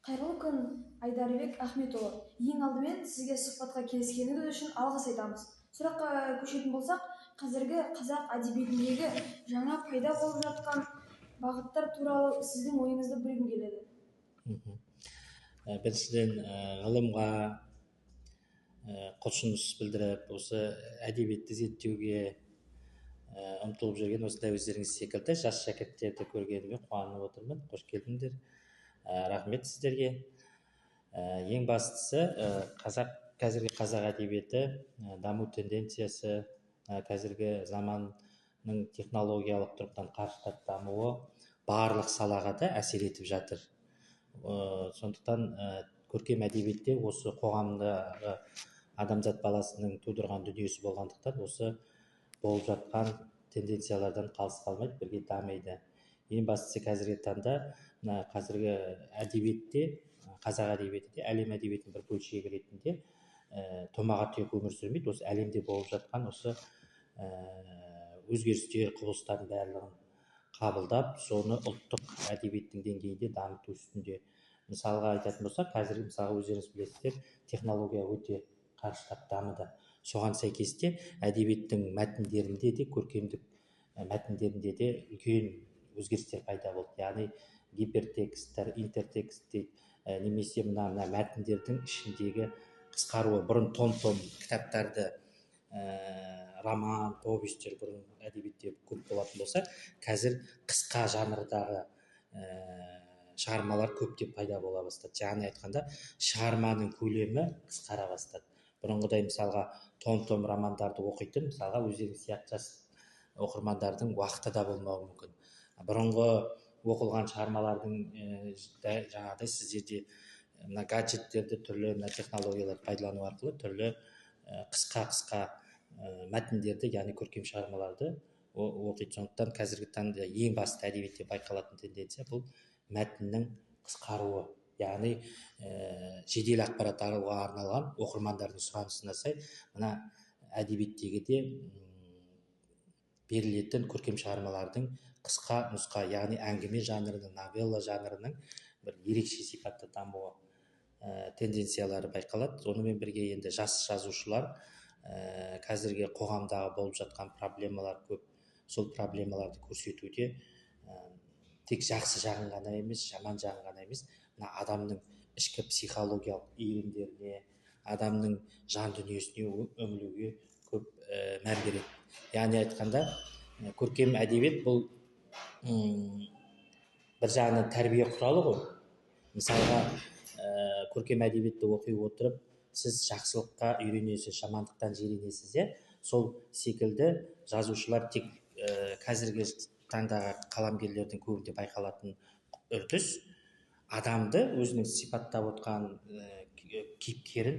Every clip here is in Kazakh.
Қайырлы күн, Айдарбек Ахметұлы. Ең алдымен сізге сұхбатқа келіскеніңіз үшін алғыс айтамыз. Сұраққа көшетін болсақ, қазіргі қазақ әдебиетіндегі жаңа пайда болып жатқан бағыттар туралы сіздің ойыңызды білгім келеді. Біріншіден ғылымға құлшыныс білдіріп, осы әдебиетті зерттеуге ұмтылып жүрген осындай өздеріңіз секілді жас шәкірттерді көргеніме қуанып отырмын. Қош келдіңдер. Рахмет сіздерге. Ең бастысы қазіргі қазақ әдебиеті даму тенденциясы, қазіргі заманның технологиялық тұрғыдан қарыштап дамуы барлық салаға да әсер етіп жатыр. Сондықтан көркем әдебиетте осы қоғамдағы адамзат баласының тудырған дүниесі болғандықтан осы болып жатқан тенденциялардан қалыс қалмайды, бірге дамиды. Ең бастысы қазіргі таңда қазіргі әдебиетте, қазақ әдебиетінде әлем әдебиетінің бір бөлшегі ретінде томаға тұйық өмір сүрмейді. Осы әлемде болып жатқан осы өзгерістер, құбылыстардың барлығын қабылдап, соны ұлттық әдебиеттің деңгейінде дамыту үстінде. Мысалға айтатын болсақ, қазіргі мысалға өздеріңіз білесіздер, технология өте қарыштап дамыды. Соған сәйкесте әдебиеттің мәтіндерінде де, көркемдік мәтіндерінде де үлкен өзгерістер пайда болды. Яғни гипертекстер, интертекст немесе мына мәтіндердің ішіндегі қысқаруы. Бұрын том-том кітаптарды, роман, повестер бұрын әдебиетте көп болатын болса, қазір қысқа жанрдағы шығармалар көптеп пайда бола бастады. Яғни айтқанда шығарманың көлемі қысқара бастады. Бұрынғыдай мысалға том-том романдарды оқитын, мысалға өздеріңіз сияқты жас оқырмандардың уақыты да болмауы мүмкін. Бұрынғы оқылған шығармалардың жаңағыдай сіздерде мына гаджеттерді, түрлі мына технологияларды пайдалану арқылы түрлі қысқа мәтіндерді, яғни көркем шығармаларды оқиды. Сондықтан қазіргі таңда ең басты әдебиетте байқалатын тенденция бұл мәтіннің қысқаруы. Яғни жедел ақпарат алуға арналған оқырмандардың сұранысына сай мына әдебиеттегі де берілетін көркем шығармалардың қысқа нұсқа, яғни әңгіме жанрының, новелла жанрының бір ерекше сипатта дамуы тенденциялары байқалады. Сонымен бірге енді жас жазушылар қазіргі қоғамдағы болып жатқан проблемалар көп. Сол проблемаларды көрсетуде тек жақсы жағын ғана емес, жаман жағын ғана емес, мына адамның ішкі психологиялық иірімдеріне, адамның жан дүниесіне үңілуге көп мән береді. Яғни айтқанда көркем әдебиет бұл бір жағынан тәрбие құралы ғой. Мысалға көркем әдебиетті оқи отырып сіз жақсылыққа үйренесіз, жамандықтан жиренесіз, сол секілді жазушылар тек қазіргі таңдағы қаламгерлердің көбінде байқалатын үрдіс адамды өзінің сипаттап отқан кейіпкерін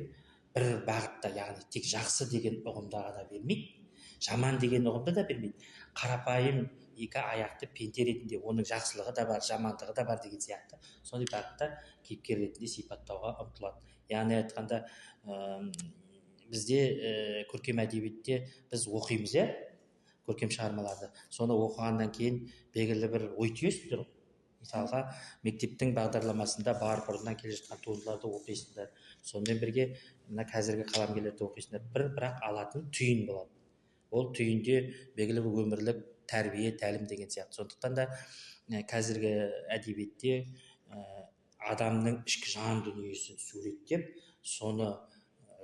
бір бағытта, яғни тек жақсы деген ұғымда ғана бермейді, жаман деген ұғымда да бермейді. Қарапайым екі аяқты пенде ретінде оның жақсылығы да бар, жамандығы да бар деген сияқты сондай бағытта кейіпкер ретінде сипаттауға ұмтылады. Яғни айтқанда бізде көркем әдебиетте біз оқимыз, көркем шығармаларды. Соны оқығаннан кейін белгілі бір ой түйесіздер. Мысалға мектептің бағдарламасында бар бұрыннан келе жатқан туындыларды оқисыңдар. Сонымен бірге мына қазіргі қаламгерлерді оқисыңдар. Бірақ алатын түйін болады. Ол түйінде белгілі бір өмірлік тәрбие, тәлім деген сияқты. Сондықтан да қазіргі әдебиетте адамның ішкі жан дүниесін суреттеп, соны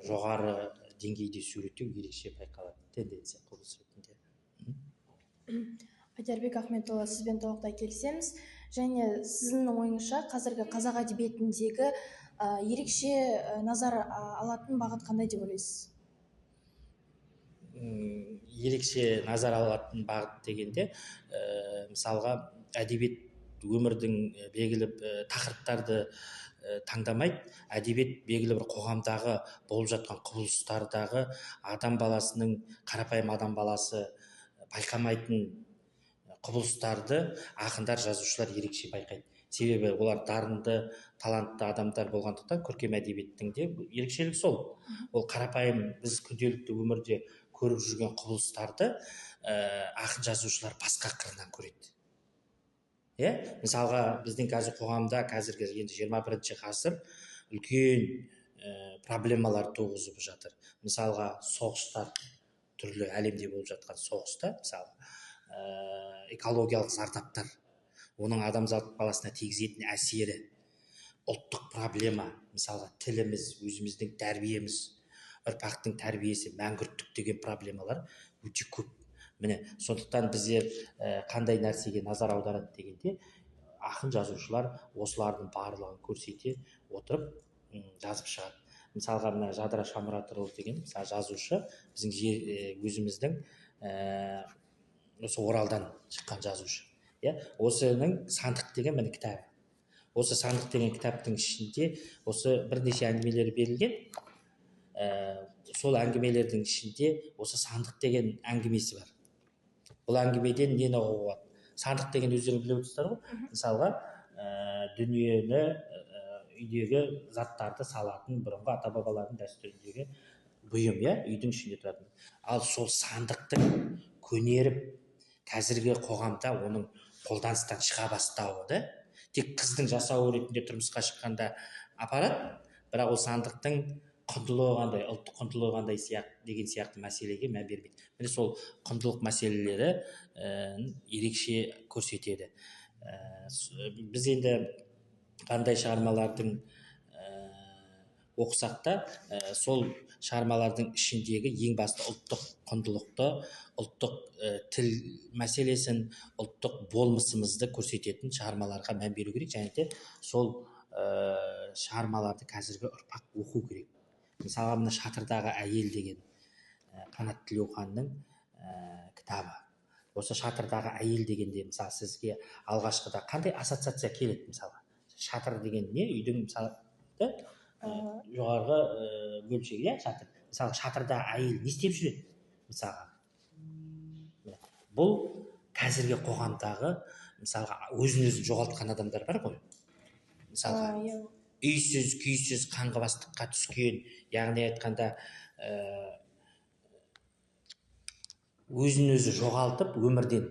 жоғары деңгейде суреттеу ерекше байқалады тенденция құбылыс ретінде. Айдарбек Ахметұлы, сізбен толықтай келісеміз. Және сіздің ойыңызша қазіргі қазақ әдебиетіндегі ерекше назар алатын бағыт қандай деп ойлайсыз? Ерекше назар алатын бағыт дегенде мысалға әдебиет өмірдің белгілі тақырыптарды таңдамайды. Әдебиет белгілі бір қоғамдағы болып жатқан құбылыстардағы адам баласының, қарапайым адам баласы байқамайтын құбылыстарды ақындар, жазушылар ерекше байқайды. Себебі олар дарынды, талантты адамдар болғандықтан көркем әдебиеттің де ерекшелігі сол. Ол қарапайым біз күнделікті өмірде көріп жүрген құбылыстарды ақын жазушылар басқа қырынан көреді. Мысалға біздің қазір қоғамда қазіргі енді 21 ғасыр үлкен проблемалар туғызып жатыр. Мысалға соғыстар, түрлі әлемде болып жатқан соғыста, мысалы экологиялық зардаптар, оның адамзат баласына тигізетін әсері, ұлттық проблема, мысалға тіліміз, өзіміздің тәрбиеміз, ұрпақтың тәрбиесі, мәңгүрттік деген проблемалар өте көп. Міне сондықтан біздер қандай нәрсеге назар аударады дегенде, ақын жазушылар осылардың барлығын көрсете отырып жазып шығады. Мысалға мына Жадыра Шамұратұлы деген жазушы, біздің өзіміздің осы Оралдан шыққан жазушы. Осының Сандық деген міне кітабы. Осы Сандық деген кітаптың ішінде осы бірнеше әңгімелер берілген. Сол әңгімелердің ішінде осы Сандық деген әңгімесі бар. Бұл әңгімеден нені ұғуға болады? Сандық деген өздеріңіз біліп отырсыздар ғой. Мысалға дүниені, үйдегі заттарды салатын бұрынғы ата бабалардың дәстүріндегі бұйым, үйдің ішінде тұратын. Ал сол сандықтың көнеріп, қазіргі қоғамда оның қолданыстан шыға бастауы, тек қыздың жасауы ретінде тұрмысқа шыққанда апарады, бірақ ол сандықтың құндылығы қандай, ұлттық құндылығы қандай деген сияқты мәселеге мән бермейді. Міне сол құндылық мәселелері ерекше көрсетеді. Біз енді қандай шығармалардың оқысақ та, сол шығармалардың ішіндегі ең басты ұлттық құндылықты, ұлттық тіл мәселесін, ұлттық болмысымызды көрсететін шығармаларға мән беру керек, және де сол шығармаларды қазіргі ұрпақ оқу керек. Мысалға мына Шатырдағы әйел деген Қанат Тілеуханның кітабы. Осы Шатырдағы әйел дегенде, мысалы, сізге алғашқыда қандай ассоциация келеді? Мысалға, шатыр деген не? Үйдің мысалы жоғарғы бөлшегі, шатыр. Мысалы, шатырдағы әйел не істеп жүреді? Мысалға, бұл қазіргі қоғамдағы, мысалға, өзін-өзі жоғалтқан адамдар бар ғой. Мысалға, үйсіз, күйсіз, қаңғыбастыққа түскен, яғни айтқанда өзін-өзі жоғалтып, өмірден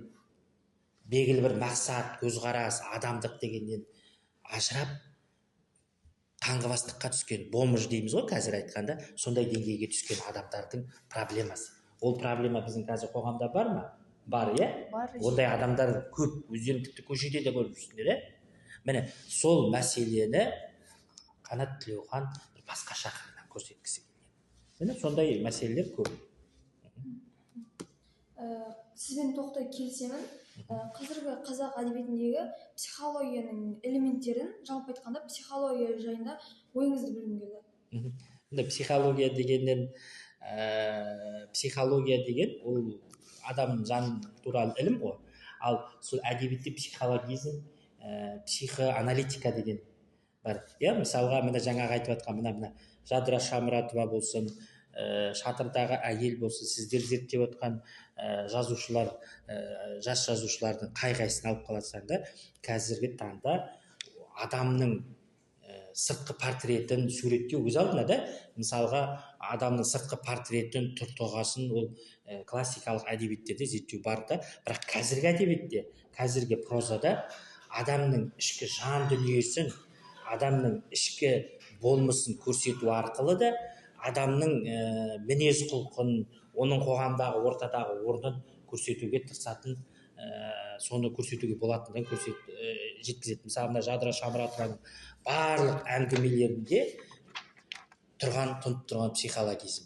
белгілі бір мақсат, көзқарас, адамдық дегеннен ажырап, қаңғыбастыққа түскен, бомж дейміз ғой қазір айтқанда, сондай деңгейге түскен адамдардың проблемасы. Ол проблема біздің қазір қоғамда бар ма? Бар, Бар. Ондай адамдар көп, өздерін тіпті көшеде де көріп жүрсіңдер, Міне сол мәселені Қанат Тілеухан басқаша қырынан көрсеткісі келген. Міне сондай мәселелер көп. Сізбен тоқтай келісемін. Қазіргі қазақ әдебиетіндегі психологияның элементтерін, жалпы айтқанда психология жайында ойыңызды білгім келді. Психология деген ол адам жан туралы ілім ғой. Ал сол әдебиетте психологизм, психоаналитика деген бар. Мысалға, мына жаңағы айтып жатқан мына Жадыра Шамұратова болсын, Шатырдағы әйел болсын, сіздер зерттеп отқан жазушылар, жас жазушылардың қай-қайсысын алып қалсаңда, қазіргі таңда адамның сыртқы портретін суреттеу өз алдына мысалға адамның сыртқы портретін, тұр-тұлғасын ол классикалық әдебиеттерде зерттеу бар да, бірақ қазіргі әдебиетте, қазіргі прозада адамның ішкі жан дүниесін, адамның ішкі болмысын көрсету арқылы да адамның мінез құлқын, оның қоғамдағы ортадағы орнын көрсетуге тырысатын, соны көрсетуге болатындығын жеткізеді. Мысалы, мына Жадыра Шамұратованың барлық әңгімелерінде тұнып тұрған психологизм.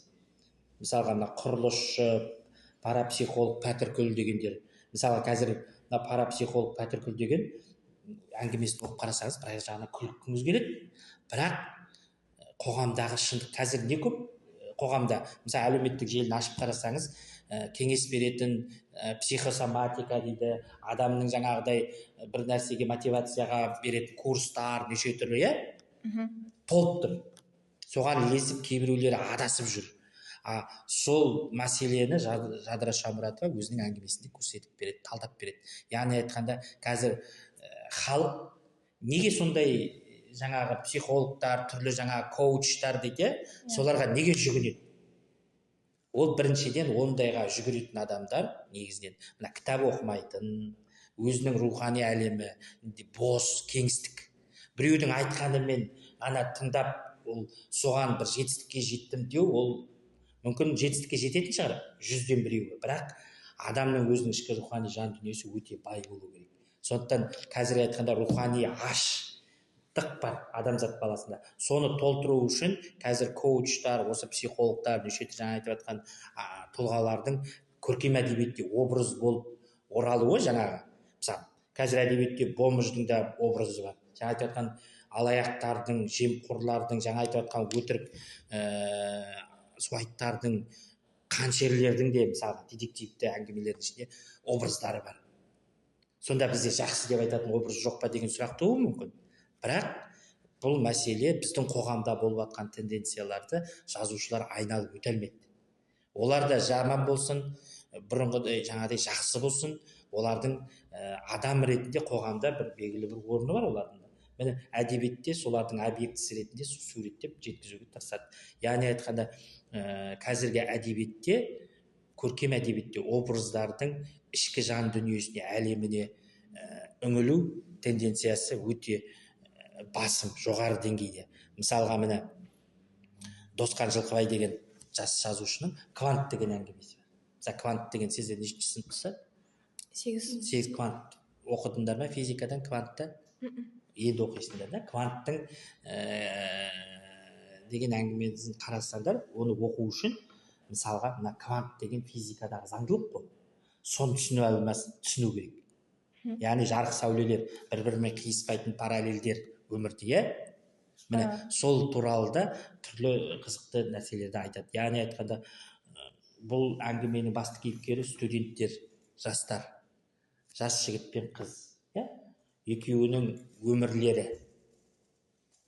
Мысалға, мына құрылысшы, парапсихолог Пәтіркүл дегендер. Мысалы, қазір мына парапсихолог Пәтіркүл деген әңгімесін оқып қарасаңыз, бір жағынан күлкіңіз келеді, бірақ қоғамдағы шындық қазір не көп? Қоғамда, мысалы, әлеуметтік желіні ашып қарасаңыз, кеңес беретін психосоматика дейді, адамның жаңағыдай бір нәрсеге мотивацияға беретін курстар, неше түрлі, толып тұр. Соған ілесіп, кейбіреулері адасып жүр. Сол мәселені Жадыра Шамұратова өзінің әңгімесінде көрсетіп береді, талдап береді. Яғни айтқанда, қазір халық неге сондай жаңағы психологтар, түрлі жаңағы коучтар дейді, соларға неге жүгінеді? Ол біріншіден ондайға жүгіретін адамдар негізінен мына кітап оқымайтын, өзінің рухани әлемі бос, кеңістік. Біреудің айтқанымен ғана тыңдап, ол соған бір жетістікке жеттім деу, ол мүмкін жетістікке жететін шығар 100-ден біреуі, бірақ адамның өзінің ішкі рухани жан дүниесі өте бай болу керек. Сондықтан қазір айтқанда рухани аштық бар адамзат баласында. Соны толтыру үшін қазір коучтар, осы психологтар, неше жаңа айтып жатқан тұлғалардың көркем әдебиетте образ болып оралуы, жаңағы мысалы қазір әдебиетте бомждың да образы бар. Жаңа айтып жатқан алаяқтардың, жемқорлардың, жаңа айтып жатқан өтірік суайттардың, қаншерлердің де мысалы детективті әңгімелердің ішінде образдары бар. Сонда бізде жақсы деп айтатын образ жоқ па деген сұрақ тууы мүмкін. Бірақ бұл мәселе біздің қоғамда болып жатқан тенденцияларды жазушылар айналып өте алмайды. Олар да жаман болсын, бұрынғыдай жаңағыдай жақсы болсын, олардың адам ретінде қоғамда бір белгілі бір орны бар олардың. Міне әдебиетте солардың объектісі ретінде суреттеп жеткізуге тырысады. Яғни айтқанда қазіргі әдебиетте, көркем әдебиетте образдардың ішкі жан дүниесіне, әлеміне үңілу тенденциясы өте басым, жоғары деңгейде. Мысалға міне Досқан Жылқыбай деген жас жазушының «Квант» деген әңгімесі бар. Мысалы «Квант» деген сіздер нешінші сыныпсыз? 8 квант оқыдыңдар ма физикадан? Квантты енді оқисыңдар да. Кванттың деген әңгімесін қарасаңдар, оны оқу үшін мысалға мына квант деген физикадағы заңдылық қой. Соны түсіну керек. Яғни жарық сәулелер, бір-бірімен қиыспайтын параллельдер өмірде, міне сол туралы да түрлі қызықты нәрселерді айтады. Яғни айтқанда бұл әңгіменің басты кейіпкері студенттер, жастар, жас жігіт пен қыз, екеуінің өмірлері,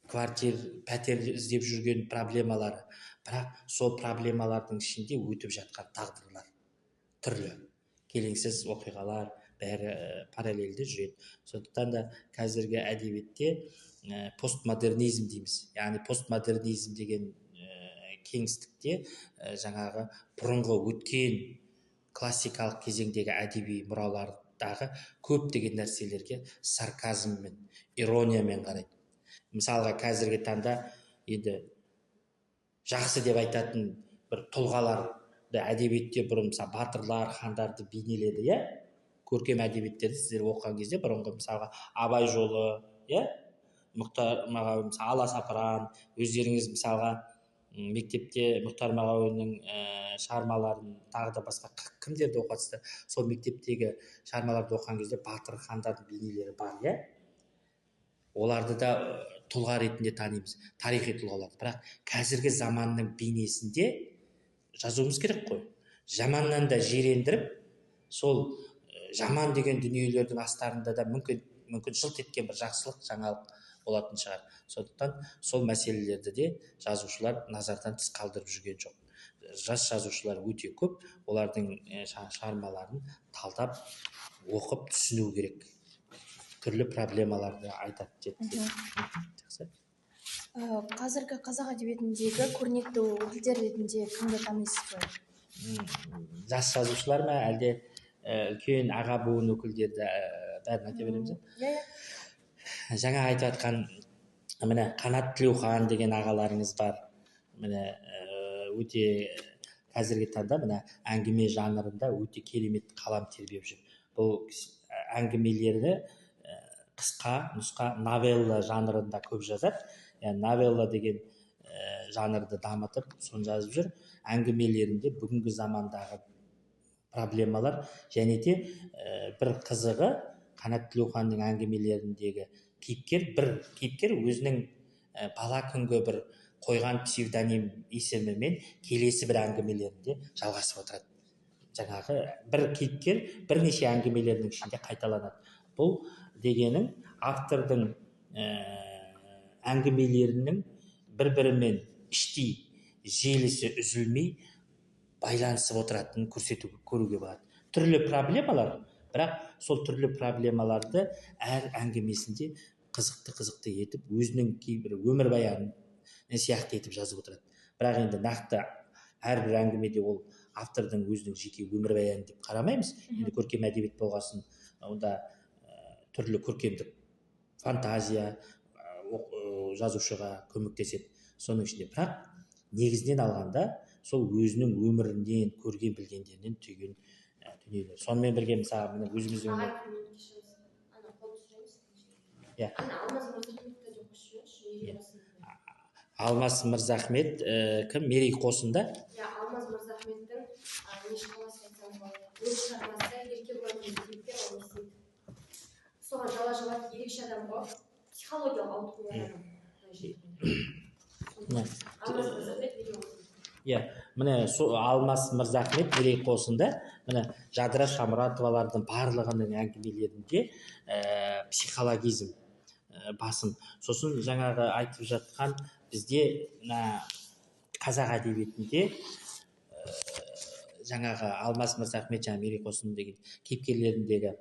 пәтер іздеп жүрген проблемалары, бірақ сол проблемалардың ішінде өтіп жатқан тағдырлар түрлі, келеңсіз оқиғалар бәрі параллельді жүреді. Сондықтан да қазіргі әдебиетте постмодернизм дейміз. Яғни постмодернизм деген кеңістікте жаңағы бұрынғы өткен классикалық кезеңдегі әдеби мұралардағы көптеген нәрселерге сарказммен, ирониямен қарайды. Мысалға қазіргі таңда енді жақсы деп айтатын бір тұлғаларды әдебиетте бұрын мысалы батырлар, хандарды бейнеледі, көркем әдебиеттерді сіздер оқыған кезде бұрынғы мысалға Абай жолы, Мұхтар Мағауин, Аласапыран, өздеріңіз мысалға мектепте Мұхтар Мағауиннің шығармаларын, тағы да басқа кімдерді оқыдыңыздар? Сол мектептегі шығармаларды оқыған кезде батыр, хандардың бейнелері бар, оларды да тұлға ретінде танимыз, тарихи тұлғаларды. Бірақ қазіргі заманның бейнесінде жазуымыз керек қой. Жаманнан да жирендіріп, сол жаман деген дүниелердің астарында да мүмкін жылт еткен бір жақсылық, жаңалық болатын шығар. Сондықтан сол мәселелерді де жазушылар назардан тыс қалдырып жүрген жоқ. Жас жазушылар өте көп, олардың шығармаларын талдап, оқып түсіну керек. Түрлі проблемаларды айтады, жеткізеді. Қазіргі қазақ әдебиетіндегі көрнекті өкілдер ретінде кімді танисыз ба? Жас жазушылар ма, әлде үлкен аға буын өкілдерді бәрін айта береміз? Жаңа айтып жатқан міне Қанат Тілеухан деген ағаларыңыз бар. Міне өте қазіргі таңда міне әңгіме жанрында өте керемет қалам тербеп жүр. Бұл әңгімелерді қысқа нұсқа новелла жанрында көп жазады. Новелла деген жанрды дамытып, соны жазып жүр. Әңгімелерінде бүгінгі замандағы проблемалар және де бір қызығы Қанат Тілеуханның әңгімелеріндегі бір кейіпкер өзінің бала күнгі бір қойған псевдоним есімімен келесі бір әңгімелерінде жалғасып отырады. Жаңағы бір кейіпкер бірнеше әңгімелердің ішінде қайталанады. Бұл дегенің автордың әңгімелерінің бір-бірімен іштей желісі үзілмей байланысып отыратынын көруге болады. Түрлі проблемалар, бірақ сол түрлі проблемаларды әр әңгімесінде қызықты етіп, өзінің кейбір өмірбаянын сияқты етіп жазып отырады. Бірақ енді нақты әрбір әңгімеде ол автордың өзінің жеке өмірбаяны деп қарамаймыз. Енді көркем әдебиет болғасын, онда түрлі көркемдік фантазия жазушыға көмектеседі соның ішінде. Бірақ негізінен алғанда сол өзінің өмірінен көрген білгендерінен түйген дүниелер. Сонымен бірге мысалы міне өзіміздің ағай кешіріңіз ана қол түсіреміз иә ана алмаз мырзахметовті деп қойып жіберіңізші мерей қосында Алмас Мырзахмет кім? Мерей қосында? иә алмаз мырзахметтің неше қаласы айтсаңыз болады өз шығармасы еркебұлан еркектер оны істейді соған жала жабады ерекше адам ғой психологиялық ауытқуы бар адам алмаз мырзахмет мерей қосында иә міне Алмас Мырзахмет Мерей қосында міне Жадыра Шамұратовалардың барлығының әңгімелерінде психологизм басым. Сосын жаңағы айтып жатқан бізде мына қазақ әдебиетінде жаңағы Алмас Мырзахмет және Мерей қосында деген кейіпкерлеріндегі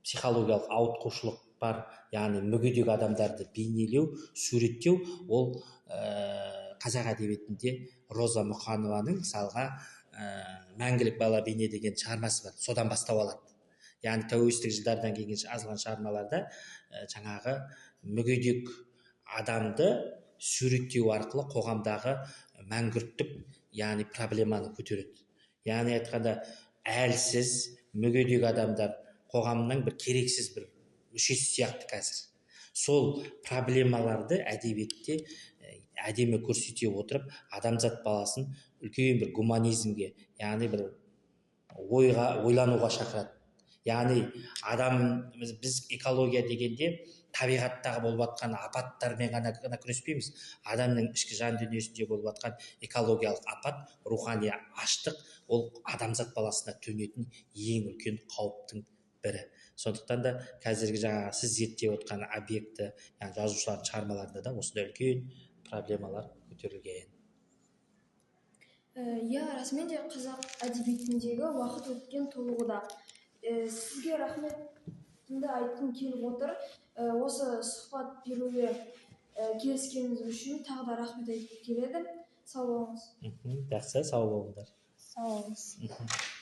психологиялық ауытқушылық бар, яғни мүгедек адамдарды бейнелеу, суреттеу, ол қазақ әдебиетінде Роза Мұқанованың мысалға мәңгілік бала бейне деген шығармасы бар, содан бастау алады. Яғни тәуелсіздік жылдардан кейін жазылған шығармаларда жаңағы мүгедек адамды суреттеу арқылы қоғамдағы мәңгүрттік, яғни проблеманы көтереді. Яғни айтқанда әлсіз, мүгедек адамдар қоғамның бір керексіз бір мүшесі сияқты қазір. Сол проблемаларды әдебиетте әдемі көрсете отырып, адамзат баласын үлкен бір гуманизмге, яғни бір ойлануға шақырады. Яғни біз экология дегенде табиғаттағы болып жатқан апаттармен ғана күреспейміз. Адамның ішкі жан дүниесінде болып жатқан экологиялық апат, рухани аштық, ол адамзат баласына төнетін ең үлкен қауіптің бірі. Сондықтан да қазіргі жаңағы сіз зерттеп отқан объекті, яғни жазушылардың шығармаларында да осындай үлкен проблемалар көтерілген. Иә, расымен де қазақ әдебиетіндегі уақыт өткен толығуда. Сізге рахметімді айтқым келіп отыр. Осы сұхбат беруге келіскеніңіз үшін тағы да рахмет айтқым келеді. Сау болыңыз. Жақсы, сау болыңдар. Сау болыңыз.